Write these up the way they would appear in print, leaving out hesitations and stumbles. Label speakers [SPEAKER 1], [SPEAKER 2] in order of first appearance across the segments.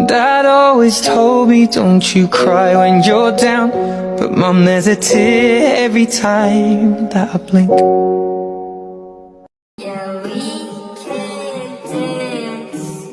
[SPEAKER 1] Dad always told me, don't you cry when you're down. But Mum, there's a tear every time that I blink.
[SPEAKER 2] Yeah, we can dance.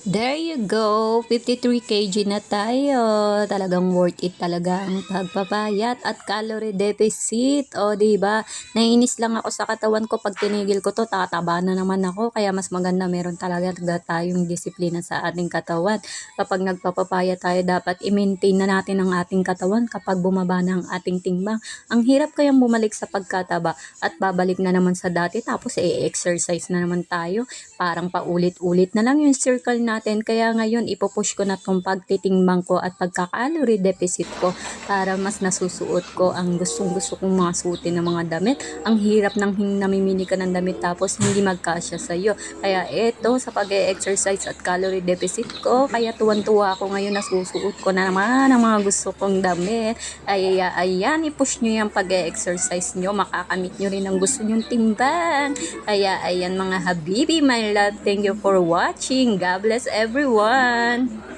[SPEAKER 3] There you go, 53 kg na tayo. Talagang worth it talaga ang pagpapayat at calorie deficit. O, diba? Naiinis lang ako sa katawan ko pag tinigil ko to, tataba na naman ako. Kaya mas maganda meron talaga tayong disiplina sa ating katawan. Kapag nagpapapaya tayo, dapat i-maintain na natin ang ating katawan kapag bumaba na ang ating timbang. Ang hirap kayang bumalik sa pagkataba at babalik na naman sa dati tapos exercise na naman tayo. Parang paulit-ulit na lang yung circle natin. Kaya ngayon ipupush ko na tong pagtitimbang ko at pagka-calorie deficit ko para mas nasusuot ko ang gustong-gusto kong mga suotin ng mga damit. Ang hirap ng namimili ka ng damit tapos hindi magkasya sa'yo. Kaya eto sa pag-exercise at calorie deficit ko, kaya tuwan-tuwa ako ngayon nasusuot ko na naman ang mga gusto kong damit. Ay, ayan, i-push nyo yung pag-exercise nyo, makakamit nyo rin ang gusto nyong timbang. Kaya ayan mga habibi, my love, thank you for watching. God bless everyone.